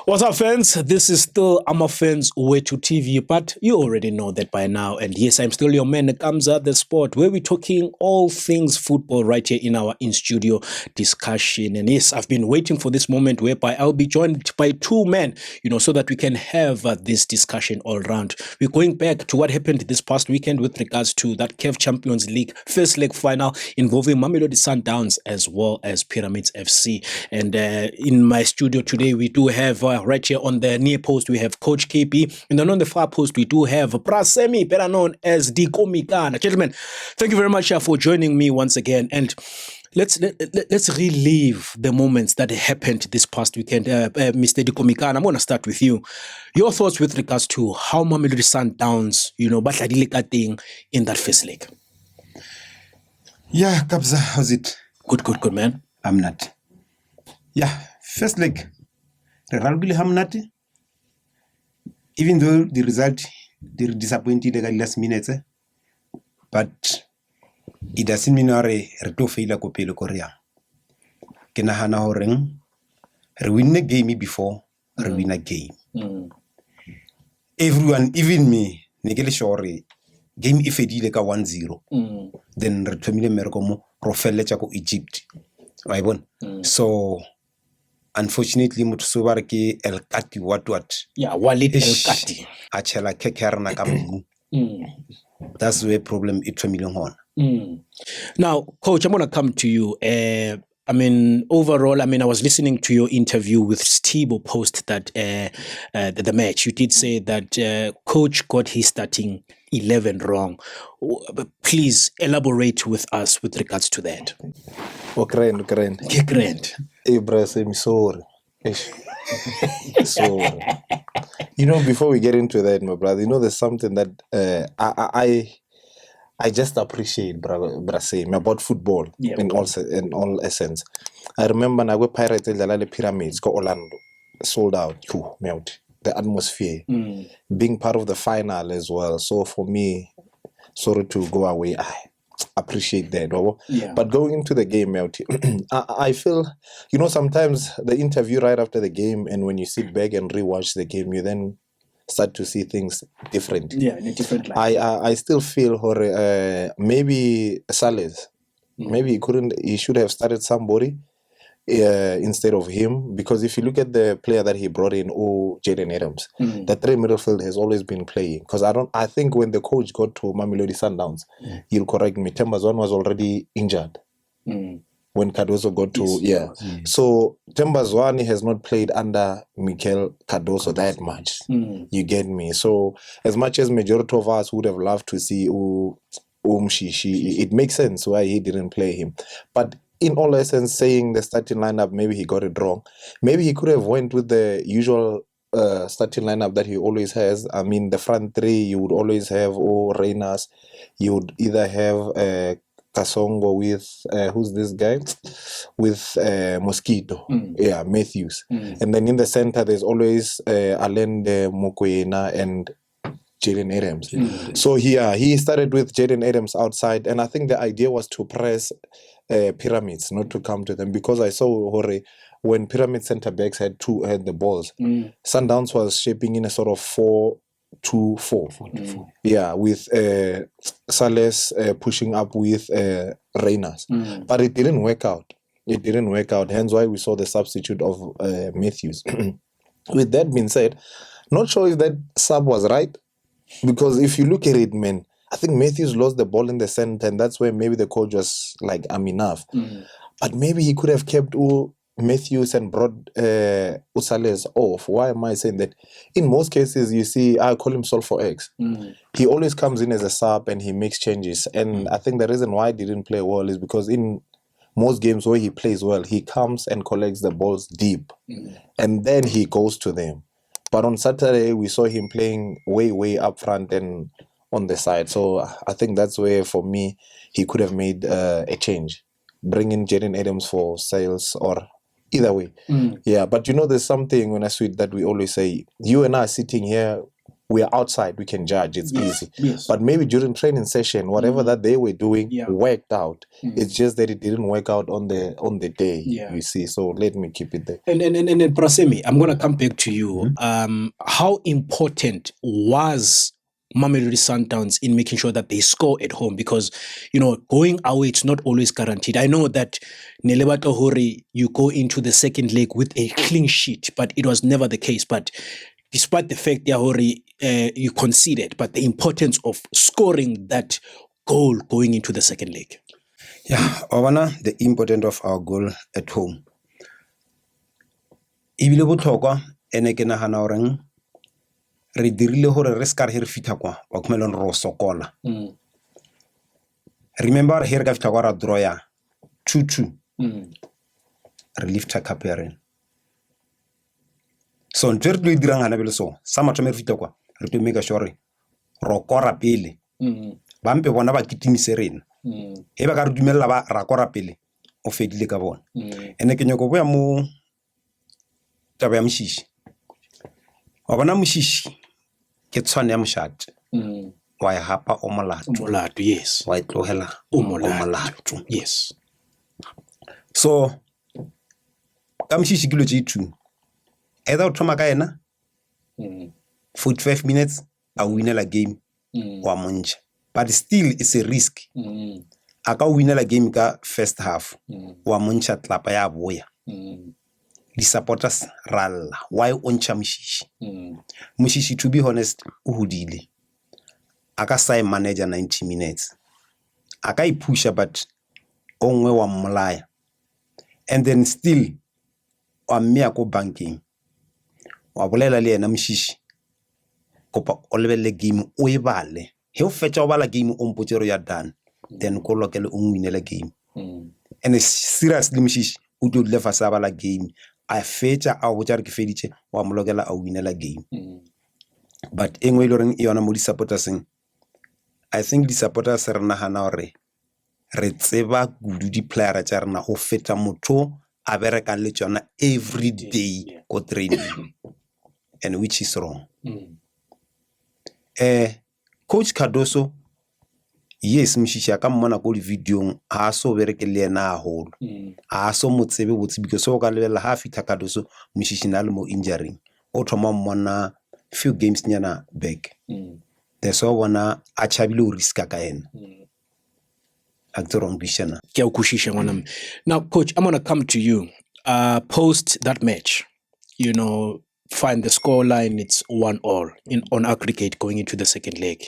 What's up, fans? This is still FANS Wethu TV, but you already know that by now. And yes, I'm still your man, Kamza the Sport, where we're talking all things football right here in our in-studio discussion. And yes, I've been waiting for this moment whereby I'll be joined by two men, so that we can have this discussion all round. We're going back to what happened this past weekend with regards to that CAF Champions League first leg final involving Mamelodi Sundowns as well as Pyramids FC. And in my studio today, we do have right here on the near post, we have Coach KP. And then on the far post, we do have Prasemi, better known as Dikomikana. Gentlemen, thank you very much for joining me once again. And let's relive the moments that happened this past weekend. Mr. Dikomikana, I'm going to start with you. Your thoughts with regards to how Mamelodi Sundowns, badladile ka teng in that first leg. Yeah, Kabza, how's it? Good, man. I'm not. Yeah, first leg. I'm not. Even though the result, they're disappointed at the last minute, but it doesn't mean re to fail ko pele Korea. Ke nahana hore re win a game before re win a game. Everyone, even me, ne ke le sure game e fedile ka 1-0. Then re thomile mereko mo ro felletsa ko Egypt. Wa ibona? So unfortunately motho so ba re ke El Kati what. Yeah, Walid El Kati. A chela kekerna ka mo. That's where problem it familing on. Now, Coach, I'm going to come to you. Overall, I was listening to your interview with Steve post that the match. You did say that Coach got his starting 11 wrong. Please elaborate with us with regards to that. Grand. Hey, brother, I'm sorry. Sorry. Before we get into that, my brother, there's something that I just appreciate, brother, about football in all essence. I remember I went Pirates the Pyramids, go Orlando, sold out too, melt. The atmosphere, being part of the final as well. So for me, sorry to go away. I appreciate that. But going into the game, I feel, sometimes the interview right after the game, and when you sit back and rewatch the game, you then start to see things differently. Yeah, in a different light. I still feel maybe Sales, maybe he should have started somebody instead of him, because if you look at the player that he brought in, Jaden Adams, the three midfield has always been playing. Because I think when the coach got to Mamelodi Sundowns, he'll correct me, Tembazwan was already injured. When Cardoso got to, So Tembazwani has not played under Mikel Cardoso that much. You get me? So as much as majority of us would have loved to see Umshishi, it makes sense why he didn't play him. But in all essence, saying the starting lineup, maybe he got it wrong. Maybe he could have went with the usual starting lineup that he always has. The front three, you would always have Reynas. You would either have Kasongo with who's this guy? With Mosquito. Matthews. And then in the center, there's always Alende Mokoena and Jaden Adams. So he started with Jaden Adams outside, and I think the idea was to press Pyramids, not to come to them, because I saw when Pyramid center backs had the balls. Sundowns was shaping in a sort of 4-2-4. Yeah, with Sales pushing up with Reynas. But it didn't work out. Hence why we saw the substitute of Matthews. With that being said, not sure if that sub was right, because if you look at it, man, I think Matthews lost the ball in the center, and that's where maybe the coach was like, I'm enough. But maybe he could have kept Matthews and brought Usales off. Why am I saying that? In most cases, you see, I call him Sol for X. He always comes in as a sub and he makes changes. And I think the reason why he didn't play well is because in most games where he plays well, he comes and collects the balls deep. And then he goes to them. But on Saturday, we saw him playing way up front and on the side. So I think that's where, for me, he could have made a change. Bring in Jaden Adams for Sales or either way. Yeah, but there's something when I switch that we always say, you and I are sitting here we are outside, we can judge, it's easy. Yes. But maybe during training session, whatever that they were doing worked out. It's just that it didn't work out on the day, you see. So let me keep it there. And Prasemi, I'm gonna come back to you. How important was Mamelodi Sundowns in making sure that they score at home? Because, you know, going away, it's not always guaranteed. I know that Nelebato Hori, you go into the second leg with a clean sheet, but it was never the case. But despite the fact, Yahori, you conceded, but the importance of scoring that goal going into the second leg. Yeah, Owana, the importance of our goal at home. Ibile botlhokwa ene ke nagana gore re dirile gore re ska re fitha kwa wa khumelong ro sokola. Remember here ka fitha kwa ra draw ya 2-2. Re lift cup ya rena. So ntse re tlo dirang hana bele so sa mathomo re fitha kwa re tlo make sure ro kora pele. Ba mpe bona ba kitimise rena. E ba ka re dumella ba ra kora pele o fedile ka bona. Ene ke nyoko boya mo taba ya moshishi. Wa bona moshishi ke tshwane ya moshate. Wa ya hapa o molato. Yes. Wa itlogela o molato. Yes. So ka moshishi ke lo tse two. Either o thoma ka ena 45 minutes a winela game wa montsha. But still it's a risk. A ka winela game ka first half wa montsha tlapa ya boya. The supporters ralla. Why oncha Mushishi? Mushishi, to be honest, uhudile. Aka say manager 90 minutes. Aka pusha but onwe wa mulaya. And then still wa miako banking. Wa bolela le ena Mushishi. Kopa o lebelle game o e bale. He o fetsa o bala game o mpotse ya done. Then ko lokele o winela game. And seriously Mushishi o tlo le fa sa bala game. I fetsa a botsa re ke feditse wa molokela a winela game. But engwe ile reng e yona mo di supporterseng. I think the supporters re nagana hore re tseba gudu di player tsa rena go feta motho a bereka le tsona every day go training, and which is wrong. Coach Cardoso, yes, Mshisha ka mmona ko di video ha so bereke le ena a holo. Ha so motsebe botse because so ka lebela ha fitha Cardoso Mshishi na le mo injury. O thoma mmona few games nyana back. There's so bona a chabile o riska ka ena. Now, Coach, I'm going to come to you. Post that match, you know, find the scoreline, it's 1-1 on aggregate going into the second leg.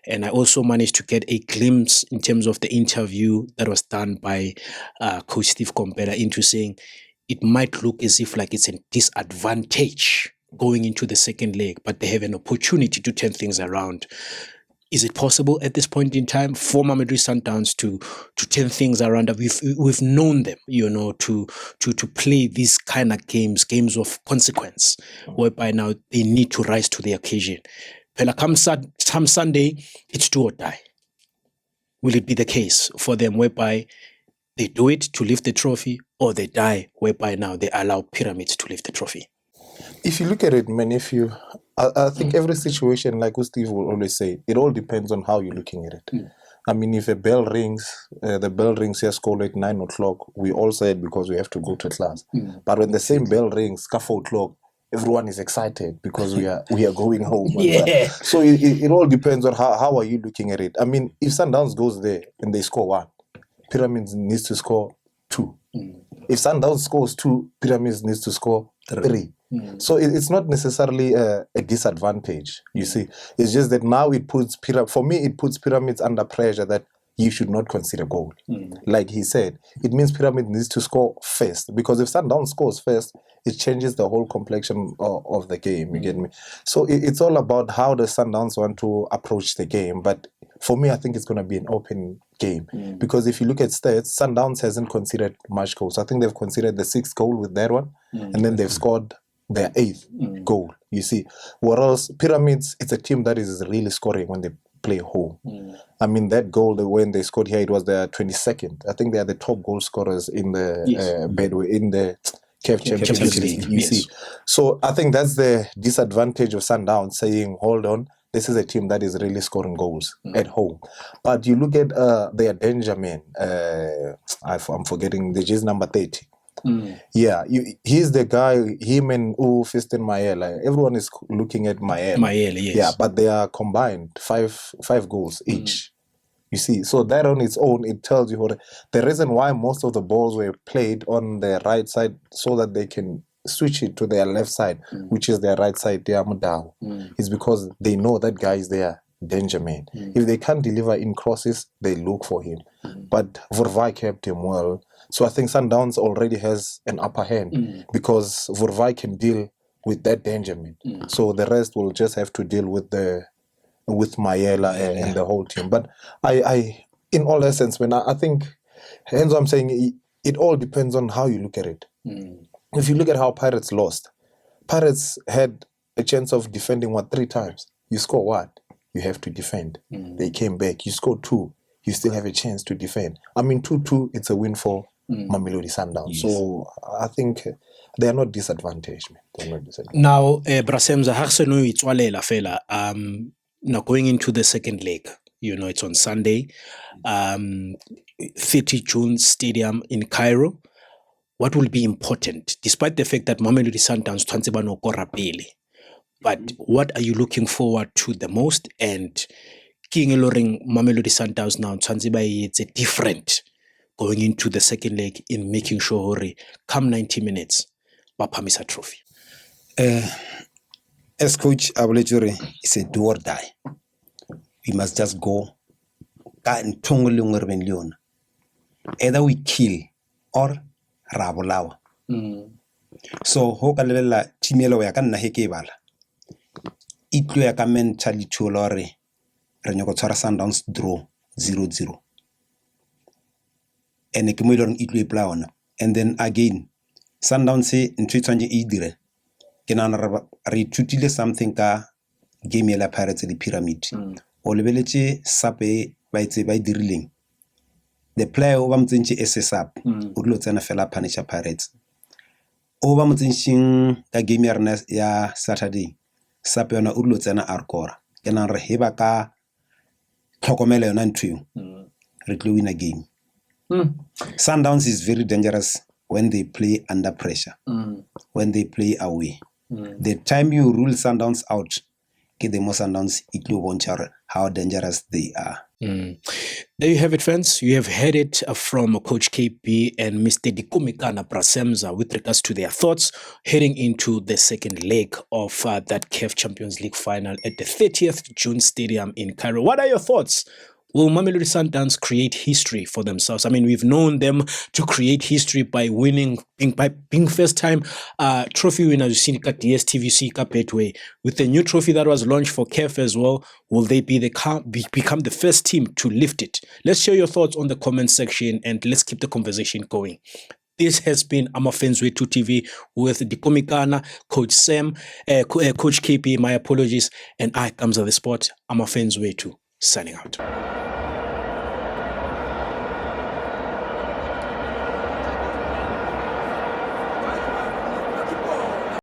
And I also managed to get a glimpse in terms of the interview that was done by Coach Steve Kompela into saying it might look as if like it's a disadvantage going into the second leg, but they have an opportunity to turn things around. Is it possible at this point in time for Mamelodi Sundowns to turn things around? We've known them, you know, to play these kind of games of consequence, whereby now they need to rise to the occasion. Pela come Sunday, it's do or die. Will it be the case for them whereby they do it to lift the trophy, or they die whereby now they allow Pyramids to lift the trophy? If you look at it, man, I think every situation, like Steve will always say, it all depends on how you're looking at it. I mean, if a bell rings, the bell rings here, school at 9 o'clock, we all say it because we have to go to class. But when the same bell rings, 4 o'clock, everyone is excited because we are going home. Yeah. So it all depends on how are you looking at it. I mean, if Sundowns goes there and they score 1, Pyramids needs to score 2. If Sundowns scores 2, Pyramids needs to score 3. So it's not necessarily a disadvantage, you see. It's just that now it puts Pyramids under pressure that you should not consider goal. Like he said, it means Pyramid needs to score first, because if Sundowns scores first, it changes the whole complexion of the game, you get me? So it's all about how the Sundowns want to approach the game. But for me, I think it's going to be an open game, because if you look at stats, Sundowns hasn't considered much goals. I think they've considered the 6th goal with that one, and then they've scored their 8th goal, you see. Whereas Pyramids, it's a team that is really scoring when they play home. I mean, that goal, when they scored here, it was their 22nd. I think they are the top goal scorers in the Bedway, in the CAF Champions League. You see, so I think that's the disadvantage of Sundowns, saying, "Hold on, this is a team that is really scoring goals at home." But you look at their danger man. I'm forgetting the jersey number 30. Yeah, he's the guy. Him and Fiston Mayela. Everyone is looking at Mayela. Yes. Yeah, but they are combined five goals each. You see, so that on its own, it tells you the reason why most of the balls were played on the right side, so that they can switch it to their left side, which is their right side, their Mudao, is because they know that guy is their danger man. If they can't deliver in crosses, they look for him. But Vorvai kept him well. So I think Sundowns already has an upper hand because Vorvai can deal with that danger man. So the rest will just have to deal with Mayela and the whole team. But I in all essence, when I think, hence I'm saying it all depends on how you look at it. If you look at how Pirates lost, Pirates had a chance of defending 3 times. You score 1, you have to defend. They came back. You score 2, you still have a chance to defend. I mean, 2-2, it's a win for Mamelodi Sundowns. Yes. So I think they are not disadvantaged. They're not disadvantaged. Now, Brasemza, now going into the second leg, it's on Sunday, 30 June Stadium in Cairo. What will be important, despite the fact that Mamelodi Sundowns tshwantse no kora pele, but what are you looking forward to the most? And King Eloring Mamelodi Sundowns now tshwantse it's different going into the second leg in making sure come 90 minutes ba phamisa trophy. As coach, I will it's a do or die. We must just go. Either we kill or rabolawa. So ho ka lebella timelo ya ka nna he ke bala. Itlo ya ka mentally to lore re nyoko tshwara Sundowns draw 0-0. And ke mo ile itlo e pla ona. And then again Sundowns se ntwe tswanje e dire. Ke nana re thutile something ka game ya Pirates le Pyramid. O lebeletse sape ba itse ba dirileng. The player o ba mtsentse SSAP o dilo tsena fela Punisher Pirates. O ba mtsentshing ka game ya rena ya Saturday. Sape yona o dilo tsena Arkora. Ke nana re heba ka tlhokomela yona ntwe. Re tlo win a game. Sundowns is very dangerous when they play under pressure. When they play away. The time you rule Sundowns out, get the more Sundowns itlo bonchar how dangerous they are. There you have it, fans. You have heard it from Coach KP and Mr. Dikomikana Brasemza with regards to their thoughts heading into the second leg of that CAF Champions League final at the 30th June Stadium in Cairo. What are your thoughts? Will Mamelodi Sundowns create history for themselves? I mean, we've known them to create history by winning, by being first-time trophy winners. You've seen at DSTV Betway. With the new trophy that was launched for CAF as well, will they become the first team to lift it? Let's share your thoughts on the comment section and let's keep the conversation going. This has been FANS Wethu TV with Dikomikana, Coach Sam, Coach KP, my apologies, and I, Kamza the Sport, FANS Wethu, signing out.